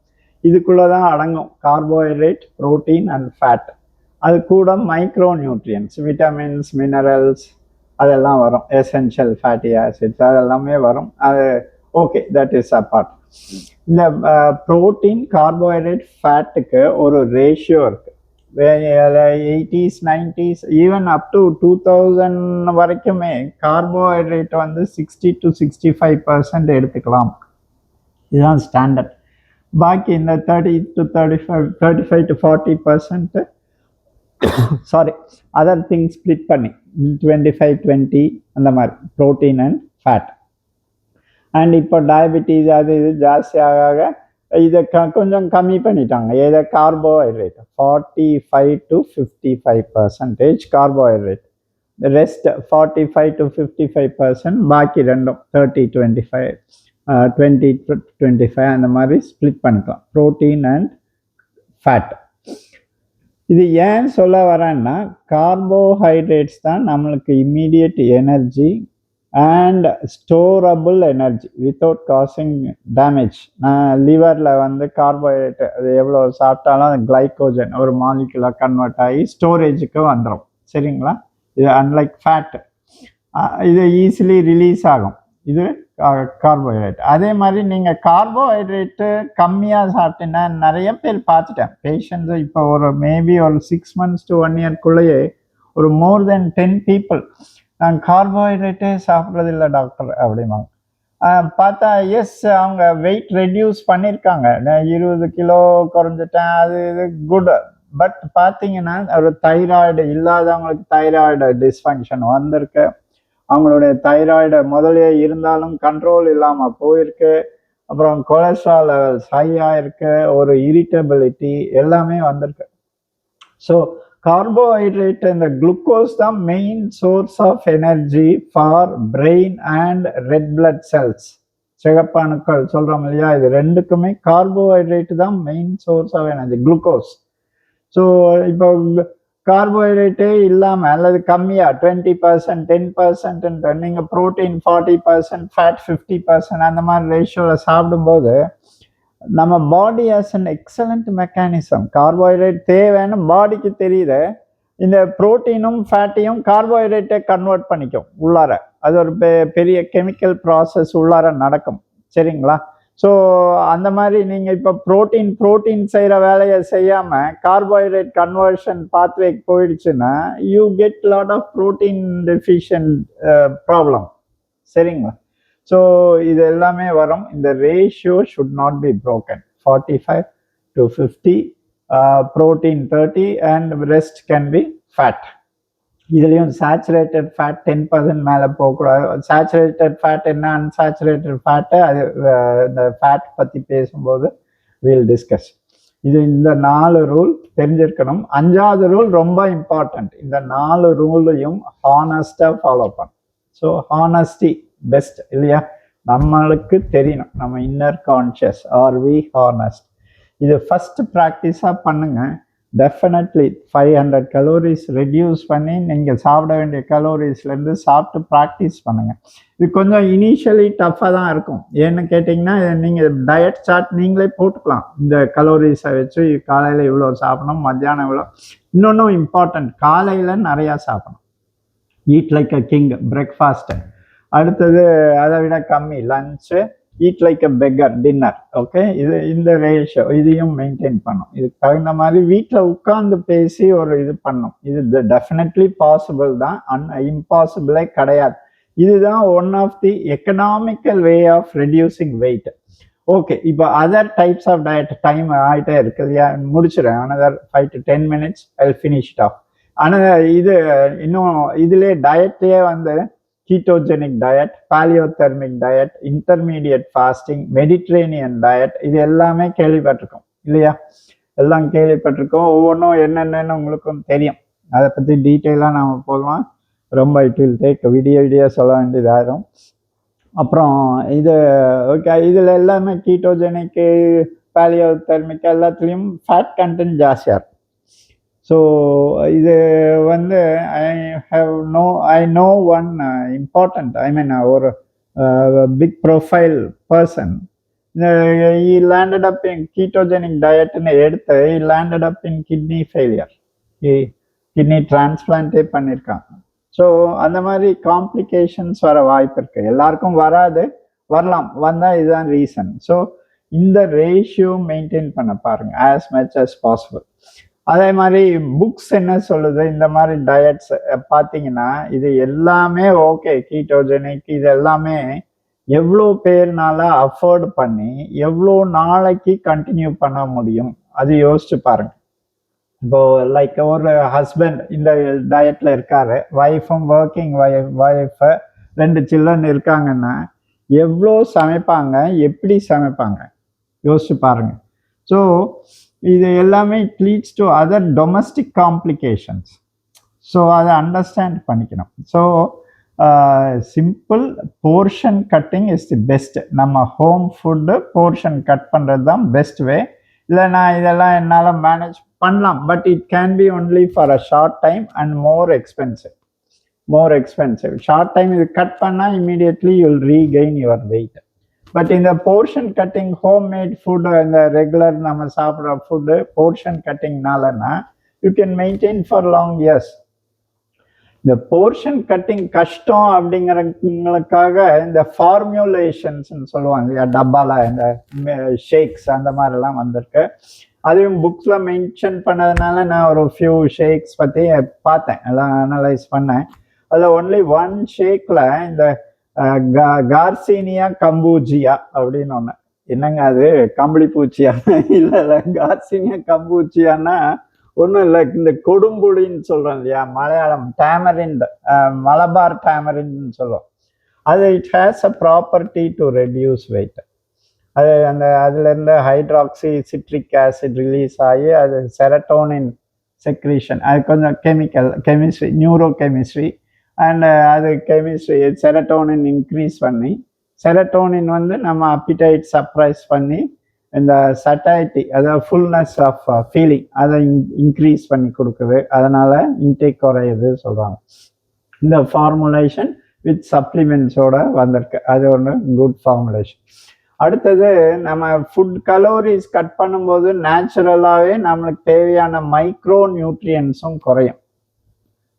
இதுக்குள்ளே தான் அடங்கும். Carbohydrate, protein and fat. அது கூட மைக்ரோ நியூட்ரியன்ஸ், விட்டமின்ஸ், மினரல்ஸ் அதெல்லாம் வரும். எசென்ஷியல் ஃபேட்டி ஆசிட்ஸ் அதெல்லாமே வரும். அது ஓகே, தட் இஸ் அபார்ட். இந்த ப்ரோட்டீன், கார்போஹைட்ரேட், ஃபேட்டுக்கு ஒரு ரேஷியோ இருக்குது. 80s 90s even up to 2000 வரைக்குமே கார்போஹைட்ரேட் 60 to 65% எடுத்துக்கலாம். இதுதான் ஸ்டாண்டர்ட். பாக்கி இந்த 35 to 40% sorry other things split பண்ணி 25-20 அந்த மாதிரி ப்ரோட்டீன் அண்ட் ஃபேட். அண்ட் இப்போ டயபெட்டிஸ் அது இது ஜாஸ்தி ஆக இதை கொஞ்சம் கம்மி பண்ணிட்டாங்க. இதை கார்போஹைட்ரேட் 45-55% கார்போஹைட்ரேட், ரெஸ்ட் 45-55%, பாக்கி ரெண்டும் 30-25 20-25 அந்த மாதிரி ஸ்ப்ளிட் பண்ணிக்கலாம் ப்ரோட்டீன் அண்ட் ஃபேட். இது ஏன் சொல்ல வரேன்னா கார்போஹைட்ரேட்ஸ் தான் நம்மளுக்கு immediate energy and storable energy without causing damage. லிவரில் வந்து கார்போஹைட்ரேட் அது எவ்வளோ சாப்பிட்டாலும் அது கிளைக்கோஜன் ஒரு மாலிகுலாக கன்வெர்ட் ஆகி ஸ்டோரேஜுக்கு வந்துடும். சரிங்களா? இது அன்லைக் ஃபேட், இது ஈஸிலி ரிலீஸ் ஆகும். இது கார்போஹைட்ரேட். அதே மாதிரி நீங்கள் கார்போஹைட்ரேட்டு கம்மியாக சாப்பிட்டீங்கன்னா நிறைய பேர் பார்த்துட்டேன் பேஷண்ட்ஸு. இப்போ ஒரு மேபி ஒரு 6 months to 1 yearக்குள்ளேயே ஒரு மோர் தென் 10 people நாங்கள் கார்போஹைட்ரேட்டே சாப்பிட்றதில்ல டாக்டர் அப்படிம்பாங்க. பார்த்தா எஸ், அவங்க வெயிட் ரெடியூஸ் பண்ணியிருக்காங்க, 20 கிலோ குறைஞ்சிட்டேன், அது இது குட். பட் பார்த்தீங்கன்னா ஒரு தைராய்டு இல்லாதவங்களுக்கு தைராய்டு டிஸ்ஃபங்க்ஷன் வந்திருக்கு. அவங்களுடைய தைராய்டு முதலே இருந்தாலும் கண்ட்ரோல் இல்லாமல் போயிருக்கு. அப்புறம் கொலஸ்ட்ரால் லெவல்ஸ் ஹை ஆயிருக்கு, ஒரு இரிட்டபிலிட்டி எல்லாமே வந்திருக்கு. ஸோ கார்போஹைட்ரேட் இந்த குளுக்கோஸ் தான் main source of energy for brain and red blood cells, சிகப்பணுக்கள் சொல்கிறோம் இல்லையா, இது ரெண்டுக்குமே கார்போஹைட்ரேட் தான் main source of energy, glucose. So இப்போ கார்போஹைட்ரேட்டே இல்லாமல் அல்லது கம்மியாக 20%, 10% நீங்கள் ப்ரோட்டீன் 40%, ஃபேட் 50% அந்த மாதிரி ரேஷியோவில் சாப்பிடும்போது நம்ம body has an excellent mechanism. Carbohydrate தேவைன்னு பாடிக்கு தெரியுது, இந்த ப்ரோட்டீனும் ஃபேட்டையும் கார்போஹைட்ரேட்டை கன்வெர்ட் பண்ணிக்கும் உள்ளார. அது ஒரு பெரிய கெமிக்கல் ப்ராசஸ் உள்ளார நடக்கும். சரிங்களா? ஸோ அந்த மாதிரி நீங்கள் இப்போ ப்ரோட்டீன் செய்கிற வேலையை செய்யாமல் கார்போஹைட்ரேட் கன்வர்ஷன் பாத்வேக்கு போயிடுச்சுன்னா you get lot of protein deficient problem. சரிங்களா? ஸோ இது எல்லாமே வரும். இந்த ratio should not be broken. 45-50, protein 30 and rest can be fat. இதுலேயும் சேச்சுரேட்டட் ஃபேட் 10% மேலே போகக்கூடாது. சேச்சுரேட்டட் ஃபேட் என்ன, அன்சேச்சுரேட்டட் ஃபேட்டு, அது இந்த ஃபேட் பற்றி பேசும்போது வீல் டிஸ்கஸ். இது இந்த 4 ரூல் தெரிஞ்சிருக்கணும். 5வது ரூல் ரொம்ப இம்பார்ட்டண்ட். இந்த 4 ரூலையும் ஹானஸ்டாக ஃபாலோ பண்ணும். ஸோ ஹானஸ்டி பெஸ்ட் இல்லையா? நம்மளுக்கு தெரியணும் நம்ம inner conscious, are we honest. இது ஃபஸ்ட்டு ப்ராக்டிஸாக பண்ணுங்க. டெஃபினெட்லி 500 கலோரிஸ் ரெடியூஸ் பண்ணி நீங்கள் சாப்பிட வேண்டிய கலோரிஸ்லேருந்து சாப்பிட்டு ப்ராக்டிஸ் பண்ணுங்கள். இது கொஞ்சம் இனிஷியலி டஃப்பாக தான் இருக்கும். ஏன்னு கேட்டிங்கன்னா நீங்கள் டயட் சார்ட் நீங்களே போட்டுக்கலாம். இந்த கலோரிஸை வச்சு காலையில் இவ்வளோ சாப்பிடணும், மத்தியானம் இவ்வளோ. இன்னொன்றும் இம்பார்ட்டண்ட், காலையில் நிறையா சாப்பிடணும். Eat like a king breakfast. அடுத்தது அதை விட கம்மி lunch, eat like a beggar dinner. Okay, இது இந்த ரேஷியோ இதையும் மெயின்டைன் பண்ணும். இதுக்கு தகுந்த மாதிரி வீட்டில் உட்கார்ந்து பேசி ஒரு இது பண்ணும். இது டெஃபினெட்லி பாசிபிள் தான், இம்பாசிபிளே கிடையாது. இதுதான் one of the economical way of reducing weight. Okay, இப்போ other types of diet time ஆகிட்டே இருக்கு இல்லையா? முடிச்சிடறேன். another 5 to 10 minutes I'll finish it off. ஆனால் இது இன்னும் இதுலேயே டயட்லேயே வந்து ketogenic diet, paleolithic diet, intermediate fasting, Mediterranean diet, இது எல்லாமே கேள்விப்பட்டிருக்கோம் இல்லையா? எல்லாம் கேள்விப்பட்டிருக்கோம். ஒவ்வொன்றும் என்னென்னு உங்களுக்கும் தெரியும். அதை பற்றி டீட்டெயிலாக நாம் போகலாம். ரொம்ப இட் வில் டேக் விடிய சொல்ல வேண்டியதாயிரும். அப்புறம் இது ஓகே, இதில் எல்லாமே கீட்டோஜெனிக்கு, பாலியோதெர்மிக் எல்லாத்துலேயும் ஃபேட் கண்டென்ட் ஜாஸ்தியாக இருக்கும். ஸோ இது வந்து I know one important, I mean ஒரு big profile person. he landed up in ketogenic dietன்னு எடுத்து he landed up in kidney failure. Kidney டிரான்ஸ்பிளான்டே பண்ணியிருக்காங்க. ஸோ அந்த மாதிரி காம்ப்ளிகேஷன்ஸ் வர வாய்ப்பு இருக்குது. எல்லாருக்கும் வராது, வரலாம், வந்தால் இதுதான் ரீசன். ஸோ இந்த ரேஷியோ மெயின்டைன் பண்ண பாருங்கள் as much as possible. அதே மாதிரி புக்ஸ் என்ன சொல்லுது, இந்த மாதிரி டயட்ஸ் பார்த்தீங்கன்னா இது எல்லாமே ஓகே, கீட்டோஜெனிக் இது எல்லாமே எவ்வளோ பேர்னால அஃபோர்ட் பண்ணி எவ்வளோ நாளைக்கு கண்டினியூ பண்ண முடியும், அது யோசிச்சு பாருங்க. இப்போ லைக் ஒரு ஹஸ்பண்ட் இந்த டயட்ல இருக்காரு, ஒய்ஃபும் ஒர்க்கிங் ஒய்ஃப் 2 சில்ட்ரன் இருக்காங்கன்னா எவ்வளோ சமைப்பாங்க, எப்படி சமைப்பாங்க யோசிச்சு பாருங்க. ஸோ இது எல்லாமே it leads to other domestic complications. So அதை அண்டர்ஸ்டாண்ட் பண்ணிக்கணும். So simple portion cutting is the best. நம்ம ஹோம் ஃபுட்டு போர்ஷன் கட் பண்ணுறது தான் பெஸ்ட் வே. இல்லை நான் இதெல்லாம் என்னால் மேனேஜ் பண்ணலாம், but it can be only for a short time and more expensive. Short time இது கட் பண்ணால் immediately you will regain your weight. But இந்த போர்ஷன் கட்டிங் ஹோம்மேட் ஃபுட்டு, இந்த ரெகுலர் நம்ம சாப்பிட்ற ஃபுட்டு போர்ஷன் கட்டிங்னாலன்னா you can maintain for long years. இந்த portion cutting கஷ்டம் அப்படிங்கிறவங்களுக்காக இந்த ஃபார்முலேஷன்ஸ் சொல்லுவாங்க இல்லையா, டப்பால இந்த ஷேக்ஸ் அந்த மாதிரிலாம் வந்திருக்கு. அதையும் புக்ஸில் மென்ஷன் பண்ணதுனால நான் ஒரு ஃபியூ ஷேக்ஸ் பற்றி பார்த்தேன், எல்லாம் அனலைஸ் பண்ணேன். அதில் ஒன்லி ஒன் ஷேக்கில் இந்த கார்சீனியா கம்பூஜியா அப்படின்னு ஒன்று. என்னங்க அது கம்பளி பூச்சியா? இல்லை, கார்சீனியா கம்பூச்சியான்னா ஒன்றும் இல்லை, இந்த கொடும்புளின்னு சொல்கிறோம் இல்லையா, மலையாளம் டேமரிண்ட், மலபார் டேமரின்னு சொல்லுவோம். அது it has a property to reduce wait. அது அதுலேருந்து ஹைட்ராக்சி சிட்ரிக் ஆசிட் ரிலீஸ் ஆகி அது செரட்டோனின் செக்ரீஷன், அது கொஞ்சம் கெமிஸ்ட்ரி, நியூரோ கெமிஸ்ட்ரி அண்ட் அது கெமிஸ்ட்ரி, செரட்டோனின் இன்க்ரீஸ் பண்ணி, செரட்டோனின் நம்ம அப்பிடைட் சப்ரைஸ் பண்ணி இந்த சட்டைட்டி, அதாவது ஃபுல்னஸ் ஆஃப் ஃபீலிங், அதை இன்க்ரீஸ் பண்ணி கொடுக்குது. அதனால் இன்டேக் குறையுது சொல்கிறாங்க. இந்த ஃபார்முலேஷன் வித் சப்ளிமெண்ட்ஸோட வந்திருக்கு, அது ஒன்று குட் ஃபார்முலேஷன். அடுத்தது நம்ம ஃபுட் கலோரிஸ் கட் பண்ணும்போது நேச்சுரலாகவே நம்மளுக்கு தேவையான மைக்ரோ நியூட்ரியன்ஸும் குறையும்.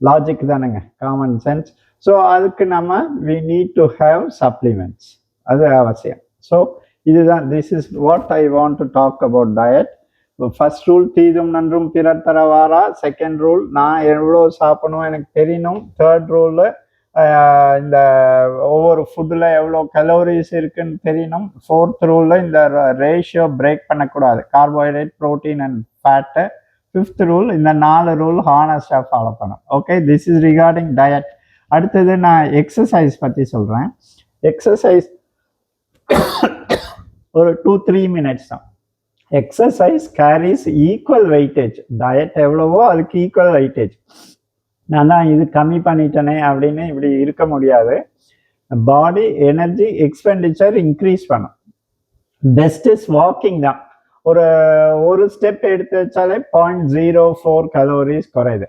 லாஜிக் தானேங்க, காமன் சென்ஸ். ஸோ அதுக்கு we need to have supplements, அது அவசியம். ஸோ இதுதான், this is what I want to talk about diet. First rule தீதும் நன்றும் பிறர் தரவாரா. செகண்ட் ரூல் நான் எவ்வளோ சாப்பிடணும் எனக்கு தெரியணும். தேர்ட் ரூல் இந்த ஒவ்வொரு ஃபுட்டில் எவ்வளோ கலோரிஸ் இருக்குன்னு தெரியணும். ஃபோர்த் ரூலில் இந்த ரேஷியோ பிரேக் பண்ணக்கூடாது, carbohydrate protein and fat. Fifth rule, இந்த 4 ரூல் ஹானஸ்டாக ஃபாலோ பண்ணணும். Okay, this is regarding diet. அடுத்தது நான் எக்ஸசைஸ் பற்றி சொல்கிறேன். எக்ஸசைஸ் ஒரு 2-3 மினிட்ஸ் தான். Exercise carries equal weightage. Diet எவ்வளவோ அதுக்கு ஈக்குவல் வெயிட்டேஜ். நான் தான் இது கம்மி பண்ணிட்டேனே அப்படின்னு இப்படி இருக்க முடியாது. பாடி எனர்ஜி எக்ஸ்பெண்டிச்சர் இன்க்ரீஸ் பண்ணும். பெஸ்ட் இஸ் வாக்கிங் தான். ஒரு ஸ்டெப் எடுத்து வச்சாலே 0.04 கலோரிஸ் குறையுது.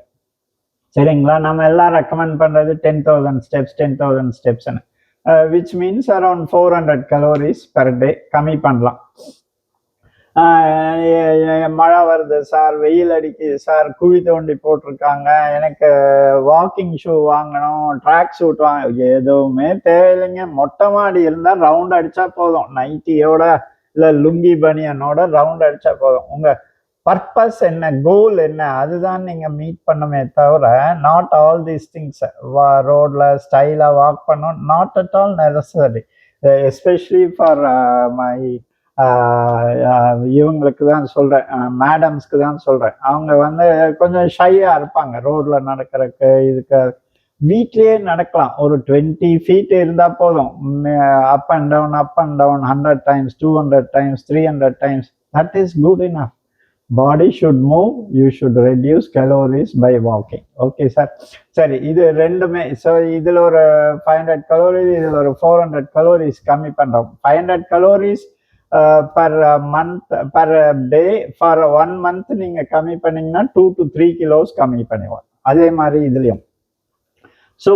சரிங்களா? நம்ம எல்லாம் ரெக்கமெண்ட் பண்ணுறது 10,000 ஸ்டெப்ஸ் 10,000 ஸ்டெப்ஸ்ன்னு, which means around 400 calories per day கம்மி பண்ணலாம். மழை வருது சார், வெயில் அடிக்குது சார், குழி தோண்டி போட்டிருக்காங்க, எனக்கு வாக்கிங் ஷூ வாங்கணும், ட்ராக் சூட் எதுவுமே தேவையில்லைங்க. மொட்டை மாடி இருந்தால் ரவுண்ட் அடித்தா போதும், நைட்டியோட இல்லை லுங்கி பனியனோட ரவுண்ட் அடித்தா போதும். உங்கள் பர்பஸ் என்ன, கோல் என்ன, அதுதான் நீங்கள் மீட் பண்ணுமே தவிர நாட் ஆல் தீஸ் திங்ஸ். ரோடில் ஸ்டைலாக வாக் பண்ணணும், not at all necessary. Especially for my இவங்களுக்கு தான் சொல்கிறேன், மேடம்ஸ்க்கு தான் சொல்கிறேன். அவங்க கொஞ்சம் ஷையாக இருப்பாங்க ரோடில் நடக்கிறதுக்கு. இதுக்கு வீட்லேயே நடக்கலாம், ஒரு 20 feet இருந்தால் போதும். Up and down 100 times 200 times 300 times, that is good enough. Body should move, you should reduce calories by walking. Okay sir, சரி, இது ரெண்டுமே. ஸோ இதில் ஒரு 500 கலோரிஸ், இதில் ஒரு 400 கலோரிஸ் கம்மி பண்ணுறோம். 500 calories per month per day for 1 month நீங்கள் கம்மி பண்ணிங்கன்னா 2 to 3 kilos கம்மி பண்ணுவோம். அதே மாதிரி இதுலேயும். ஸோ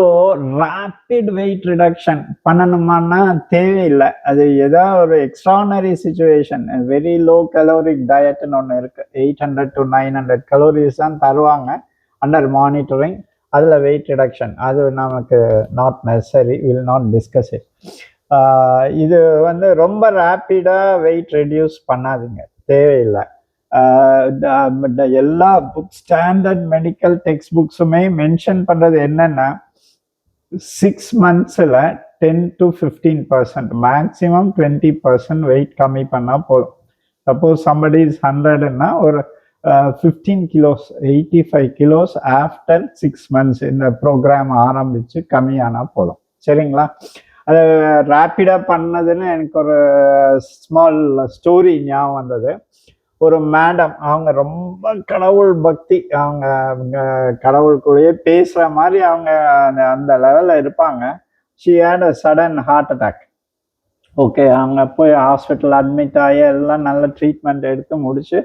ரேப்பிட் வெயிட் ரிடக்ஷன் பண்ணணுமான்னா தேவையில்லை. அது ஏதாவது ஒரு extraordinary situation, very low caloric டயட்னு ஒன்று இருக்குது. 800 to 900 கலோரிஸ் தான் தருவாங்க அண்டர் மானிட்டரிங். அதில் வெயிட் ரிடக்ஷன் அது நமக்கு not necessary, will not discuss it. இது ரொம்ப ரேப்பிடாக வெயிட் ரெடியூஸ் பண்ணாதீங்க, தேவையில்லை. எல்லா ஸ்டாண்டர்ட் மெடிக்கல் டெக்ஸ்ட் புக்ஸுமே மென்ஷன் பண்ணுறது என்னென்னா 6 months 10 to 15%, மேக்ஸிமம் 20% வெயிட் கம்மி பண்ணால் போதும். சப்போஸ் somebody is 100ன்னா ஒரு 15 kilos 85 kilos ஆஃப்டர் 6 months இந்த ப்ரோக்ராம் ஆரம்பித்து கம்மியானால் போதும். சரிங்களா? அது ரேப்பிடாக பண்ணதுன்னு எனக்கு ஒரு ஸ்மால் ஸ்டோரி ஞாபகம் வந்தது. ஒரு மேடம், அவங்க ரொம்ப கடவுள் பக்தி, அவங்க கடவுள் கூடயே பேசுகிற மாதிரி அவங்க அந்த லெவலில் இருப்பாங்க. She had a sudden heart attack. Okay, அவங்க போய் ஹாஸ்பிட்டல் அட்மிட் ஆகி எல்லாம் நல்ல ட்ரீட்மெண்ட் எடுத்து முடிச்சு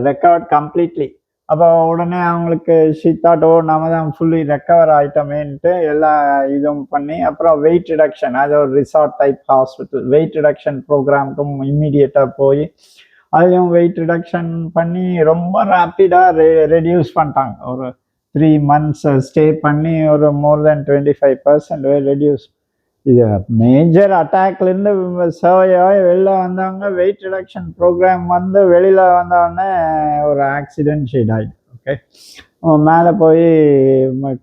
ரெக்கவர்ட் கம்ப்ளீட்லி. அப்போ உடனே அவங்களுக்கு ஷீத்தாட்டோ நம்ம தான் ஃபுல்லி ரெக்கவர் ஆகிட்டோமேன்ட்டு எல்லா இதுவும் பண்ணி அப்புறம் வெயிட் ரிடக்ஷன், அது ஒரு resort type hospital, weight reduction ப்ரோக்ராமுக்கும் இம்மீடியட்டாக போய் அதையும் வெயிட் ரிடக்ஷன் பண்ணி ரொம்ப ரேப்பிடாக ரெடியூஸ் பண்ணிட்டாங்க. ஒரு 3 months ஸ்டே பண்ணி ஒரு மோர் தென் 25% ரெடியூஸ். இது மேஜர் அட்டாக்லேருந்து சேவையாக வெளில வந்தவங்க வெயிட் ரிடக்ஷன் ப்ரோக்ராம் வந்து வெளியில் வந்தவொடனே ஒரு ஆக்சிடென்ட் ஷீட் ஆகிடும். ஓகே, மேலே போய்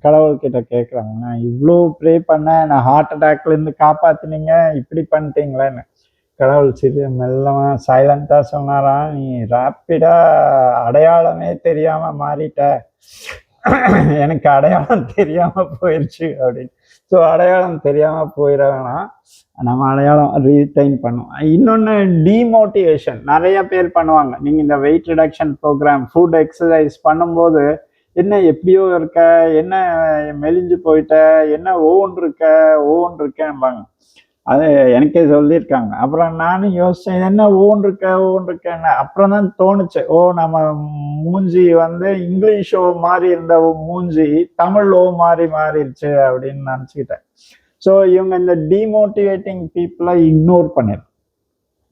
கடவுள்கிட்ட கேட்குறாங்க, நான் இவ்வளோ ப்ரே பண்ணேன், நான் ஹார்ட் அட்டாக்லேருந்து காப்பாற்றினீங்க, இப்படி பண்ணிட்டீங்களேன்னு. கடவுள் சிறு மெல்லமாக சைலண்ட்டாக சொன்னாரா, நீ ரேப்பிடாக அடையாளமே தெரியாமல் மாறிட்ட, எனக்கு அடையாளம் தெரியாமல் போயிடுச்சு அப்படின்னு. ஸோ அடையாளம் தெரியாமல் போயிடனா நம்ம அடையாளம் ரீடைன் பண்ணுவோம். இன்னொன்று டிமோட்டிவேஷன் நிறைய பேர் பண்ணுவாங்க. நீங்கள் இந்த weight reduction programme food exercise பண்ணும்போது என்ன எப்படியோ இருக்க, என்ன மெலிஞ்சு போயிட்ட, என்ன ஓன் இருக்கேன்பாங்க. அது எனக்கே சொல்லியிருக்காங்க. அப்புறம் நானும் யோசித்தேன், என்ன ஓன் இருக்கேன்னு. அப்புறம் தான் தோணுச்சு, ஓ நம்ம மூஞ்சி வந்து இங்கிலீஷ் ஓ மாதிரி இருந்த மூஞ்சி தமிழ் ஓ மாறிடுச்சு அப்படின்னு நினச்சிக்கிட்டேன். ஸோ இவங்க இந்த டிமோட்டிவேட்டிங் பீப்புளை இக்னோர் பண்ணிடும்.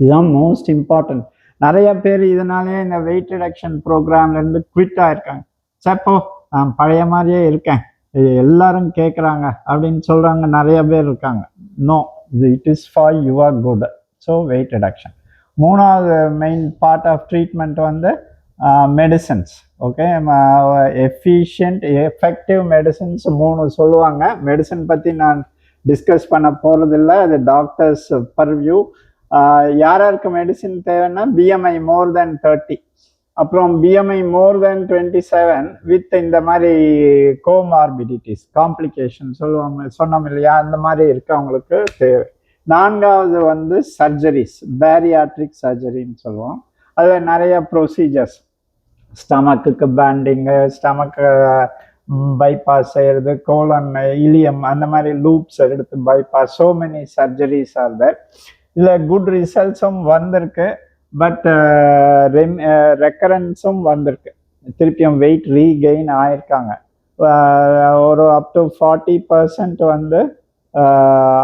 இதுதான் மோஸ்ட் இம்பார்ட்டன்ட். நிறைய பேர் இதனாலே இந்த வெயிட் ரிடக்ஷன் ப்ரோக்ராம்லேருந்து குவிட் ஆயிருக்காங்க. சப்போ நான் பழைய மாதிரியே இருக்கேன், இது எல்லாரும் கேட்குறாங்க அப்படின்னு சொல்கிறாங்க நிறைய பேர் இருக்காங்க. No, it is for your good. So weight reduction. மூணாவது மெயின் பார்ட் ஆஃப் ட்ரீட்மெண்ட் வந்து medicines. Okay, efficient effective medicines 3 சொல்லுவாங்க. மெடிசன் பற்றி நான் டிஸ்கஸ் பண்ண போகிறதில்ல, அது டாக்டர்ஸ் பர்வியூ. யாருக்கு மெடிசின் தேவைன்னா பிஎம்ஐ மோர் தென் 30, அப்புறம் பிஎம்ஐ மோர் தென் 27 வித் இந்த மாதிரி கோமார்பிடிட்டிஸ் காம்ப்ளிகேஷன் சொன்னோம் இல்லையா, அந்த மாதிரி இருக்கவங்களுக்கு தேவை. 4வது வந்து சர்ஜரிஸ், பேரியாட்ரிக் சர்ஜரின்னு சொல்லுவோம். அதில் நிறைய ப்ரொசீஜர்ஸ், ஸ்டமக்குக்கு பேண்டிங்கு, ஸ்டமக்கு பைபாஸ் செய்கிறது, கோலன் இலியம் அந்த மாதிரி லூப்ஸ் எடுத்து bypass, so many surgeries are there. இதில் குட் ரிசல்ட்ஸும் வந்திருக்கு, பட் ரெக்கரன்ஸும் வந்திருக்கு. திருப்பியும் வெயிட் ரீகெயின் ஆயிருக்காங்க. ஒரு அப் டு 40% வந்து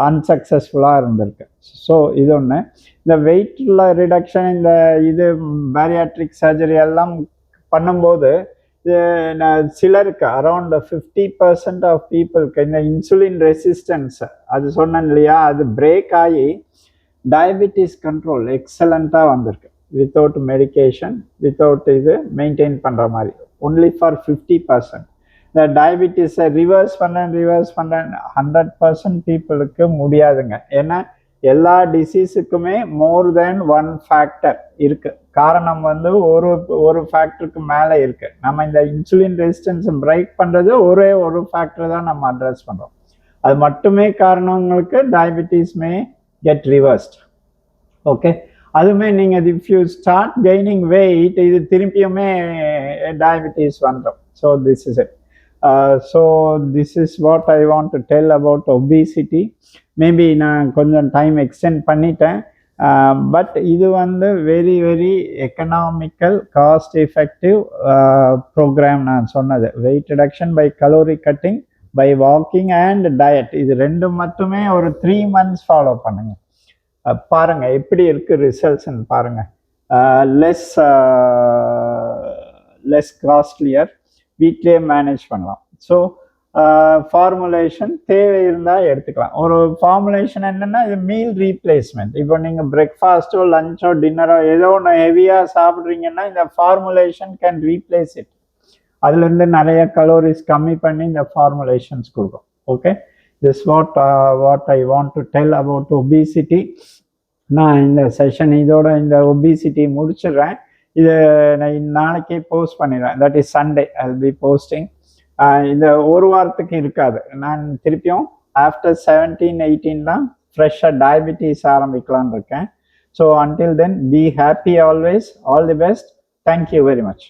அன்சக்ஸஸ்ஃபுல்லாக இருந்திருக்கு. ஸோ இது ஒன்று. இந்த வெயிட்டில் ரிடக்ஷன், இந்த இது பேரியாட்ரிக் சர்ஜரி எல்லாம் பண்ணும்போது சிலருக்கு அரௌண்ட் 50% ஆஃப் பீப்புளுக்கு இந்த இன்சுலின் ரெசிஸ்டன்ஸ், அது சொன்னேன் இல்லையா, அது பிரேக் ஆகி டயபிட்டிஸ் கண்ட்ரோல் எக்ஸலண்ட்டாக வந்திருக்கு. வித்தவுட் மெடிக்கேஷன், வித்தவுட் இது மெயின்டைன் பண்ணுற மாதிரி, ஒன்லி ஃபார் 50%. இந்த டயபிட்டிஸை ரிவர்ஸ் பண்ணுறேன் 100% பீப்புளுக்கு முடியாதுங்க. ஏன்னா எல்லா டிசீஸுக்குமே மோர் தென் 1 ஃபேக்டர் இருக்குது. காரணம் வந்து ஒரு ஃபேக்டருக்கு மேலே இருக்குது. நம்ம இந்த இன்சுலின் ரெசிஸ்டன்ஸை பிரேக் பண்ணுறது ஒரே ஒரு ஃபேக்டர் தான் நம்ம அட்ரஸ் பண்ணுறோம். அது மட்டுமே காரணங்களுக்கு டயபிட்டிஸ்மே கெட் ரிவர்ஸ்ட். ஓகே, அதுவுமே நீங்கள் if you start gaining weight, இது திருப்பியுமே டயபிட்டிஸ் வந்துடும். So this is it. So this is what I want to tell about obesity. Maybe நான் கொஞ்சம் டைம் எக்ஸ்டெண்ட் பண்ணிட்டேன், பட் இது வந்து very very economical, cost effective programme. நான் சொன்னது weight reduction by calorie cutting, by walking and diet, இது 2 மட்டுமே ஒரு 3 months ஃபாலோ பண்ணுங்க. பாருங்க எப்படி இருக்கு ரிசல்ட்ஸ்ன்னு பாருங்க. லெஸ் காஸ்ட்லியர், வீட்லேயே மேனேஜ் பண்ணலாம். ஸோ ஃபார்முலேஷன் தேவை இருந்தால் எடுத்துக்கலாம். ஒரு ஃபார்முலேஷன் என்னென்னா, இது மீல் ரீப்ளேஸ்மெண்ட். இப்போ நீங்கள் பிரேக்ஃபாஸ்ட்டோ லஞ்சோ டின்னரோ ஏதோ ஒன்று ஹெவியாக சாப்பிட்றீங்கன்னா இந்த ஃபார்முலேஷன் கேன் ரீப்ளேஸ் இட். அதுலேருந்து நிறைய கலோரிஸ் கம்மி பண்ணி இந்த ஃபார்முலேஷன்ஸ் கொடுக்கும். Okay, this what I want to tell about obesity. நான் இந்த செஷன் இதோட இந்த ஒபிசிட்டி முடிச்சிடுறேன். இது நான் நாளைக்கே போஸ்ட் பண்ணிடுறேன். That is Sunday I will be posting. இந்த ஒரு வாரத்துக்கு இருக்காது. நான் திருப்பியும் ஆஃப்டர் 17-18 தான் ஃப்ரெஷ்ஷாக டயபிட்டிஸ் ஆரம்பிக்கலான்னு இருக்கேன். So until then be happy always. All the best. Thank you very much.